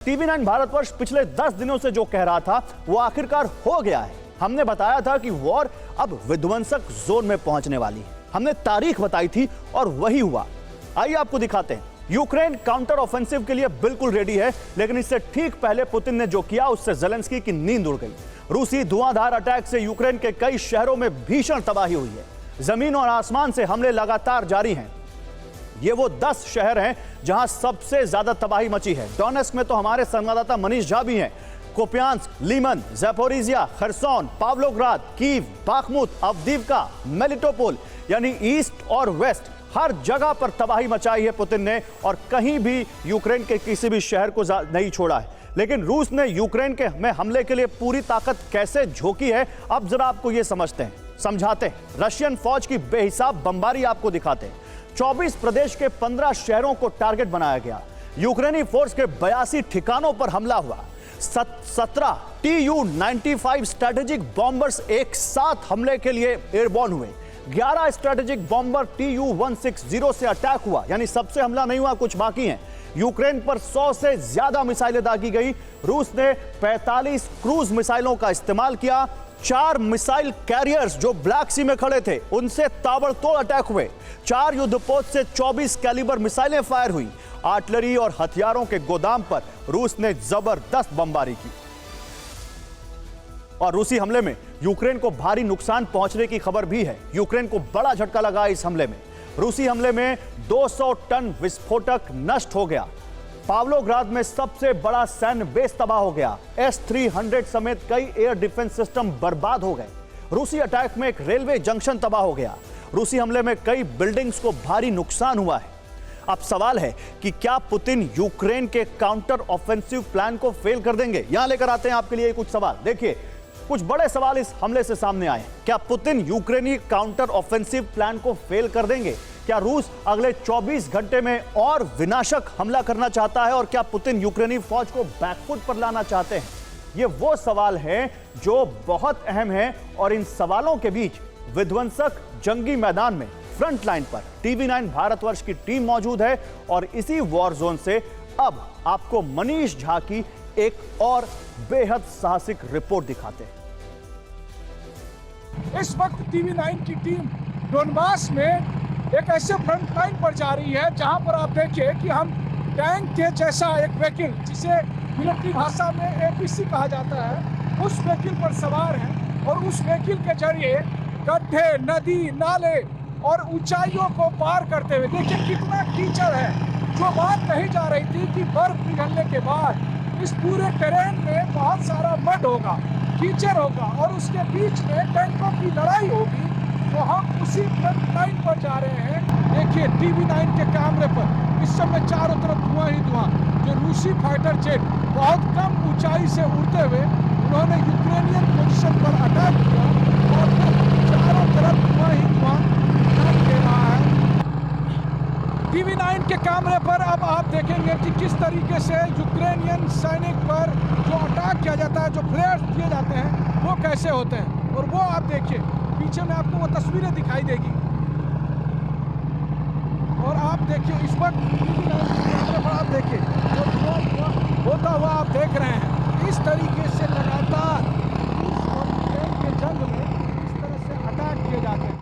TV9 Bharatvarsh पिछले 10 दिनों से जो कह रहा था वो आखिरकार हो गया है। हमने बताया था कि वॉर अब विध्वंसक जोन में पहुंचने वाली है। हमने तारीख बताई थी और वही हुआ। आइए आपको दिखाते हैं। यूक्रेन काउंटर ऑफेंसिव के लिए बिल्कुल रेडी है, लेकिन इससे ठीक पहले पुतिन ने जो किया उससे ज़ेलेंस्की की नींद उड़ गई। रूसी धुआंधार अटैक से यूक्रेन के कई शहरों में भीषण तबाही हुई है। जमीन और आसमान से हमले लगातार जारी हैं। ये वो 10 शहर हैं जहां सबसे ज्यादा तबाही मची है। डोनेस्क में तो हमारे संवाददाता मनीष झा भी हैं। Kupiansk, Lyman, Zaporizhzhia, Kherson, Pavlohrad, Kyiv, Bakhmut, Avdiivka, Melitopol यानी ईस्ट और वेस्ट हर जगह पर तबाही मचाई है पुतिन ने, और कहीं भी यूक्रेन के किसी भी शहर को नहीं छोड़ा है। लेकिन रूस ने यूक्रेन के में हमले के लिए पूरी ताकत कैसे झोंकी है, अब जरा आपको यह समझाते हैं। रशियन फौज की बेहिसाब बमबारी आपको दिखाते हैं। 24 प्रदेश के 15 शहरों को टारगेट बनाया गया। यूक्रेनी फोर्स के 82 ठिकानों पर हमला हुआ। 17 Tu-95 स्ट्रेटेजिक बॉम्बर्स एक साथ हमले के लिए एयरबॉर्न हुए। 11 स्ट्रेटेजिक बॉम्बर Tu-160 से अटैक हुआ, यानी सबसे हमला नहीं हुआ, कुछ बाकी हैं। यूक्रेन पर 100 से ज्यादा मिसाइलें दागी गई। रूस ने 45 क्रूज मिसाइलों का इस्तेमाल किया। 4 मिसाइल कैरियर्स जो ब्लैक सी में खड़े थे उनसे ताबड़तोड़ अटैक हुए। 4 युद्धपोत से 24 कैलिबर मिसाइलें फायर हुई। आर्टिलरी और हथियारों के गोदाम पर रूस ने जबरदस्त बमबारी की। और रूसी हमले में यूक्रेन को भारी नुकसान पहुंचने की खबर भी है। यूक्रेन को बड़ा झटका लगा इस हमले में। रूसी हमले में 200 टन विस्फोटक नष्ट हो गया। पावलोग्राद में सबसे बड़ा सैन्य बेस तबाह हो गया। S-300 समेत कई एयर डिफेंस सिस्टम बर्बाद हो गए। रूसी अटैक में एक रेलवे जंक्शन तबाह हो गया। रूसी हमले में कई बिल्डिंग्स को भारी नुकसान हुआ है। अब सवाल है कि क्या पुतिन यूक्रेन के काउंटर ऑफेंसिव प्लान को फेल कर देंगे? यहां लेकर आते हैं आपके लिए कुछ सवाल। देखिए, कुछ बड़े सवाल इस हमले से सामने आए। क्या पुतिन यूक्रेनी काउंटर ऑफेंसिव प्लान को फेल कर देंगे? क्या रूस अगले 24 घंटे में और विनाशक हमला करना चाहता है? और क्या पुतिन यूक्रेनी फौज को बैकफुट पर लाना चाहते हैं? ये वो सवाल हैं जो बहुत अहम हैं, और इन सवालों के बीच विध्वंसक जंगी मैदान में फ्रंट लाइन पर TV9 भारतवर्ष की टीम मौजूद है। और इसी वॉर जोन से अब आपको मनीष झा की एक और बेहद साहसिक रिपोर्ट दिखाते हैं। इस वक्त TV9 की टीम डोनबास में एक ऐसे फ्रंट लाइन पर जा रही है जहां पर आप देखिए कि हम टैंक के जैसा एक व्हीकल, जिसे मिलिट्री भाषा में APC कहा जाता है, उस व्हीकल पर सवार हैं। और उस व्हीकल के जरिए गड्ढे, नदी, नाले और ऊंचाइयों को पार करते हुए देखिए कितना कीचड़ है। जो बात कही जा रही थी कि बर्फ पिघलने के बाद इस पूरे टेरेन में बहुत सारा मड होगा, कीचड़ होगा, और उसके बीच में टैंकों की लड़ाई होगी, तो हम उसी फ्रंट लाइन पर जा रहे हैं। देखिए TV9 के कैमरे पर इस समय चारों तरफ धुआं ही धुआं। जो रूसी फाइटर जेट बहुत कम ऊंचाई से उड़ते हुए उन्होंने यूक्रेनियन पोजीशन पर अटैक किया, और चारों तरफ धुआं ही धुआं दिखाई दे रहा है। TV9 के कैमरे पर अब आप देखेंगे कि किस तरीके से यूक्रेनियन सैनिक पर जो अटैक किया जाता है, जो फ्लेयर्स दिए जाते हैं, वो कैसे होते हैं। और वो आप देखिए पीछे में आपको वो तस्वीरें दिखाई देगी। और आप देखिए इस वक्त आप देखिए जो धुआं होता हुआ आप देख रहे हैं। इस तरीके से लगातार रूस और यूक्रेन के जंग में इस तरह से अटैक किए जाते हैं।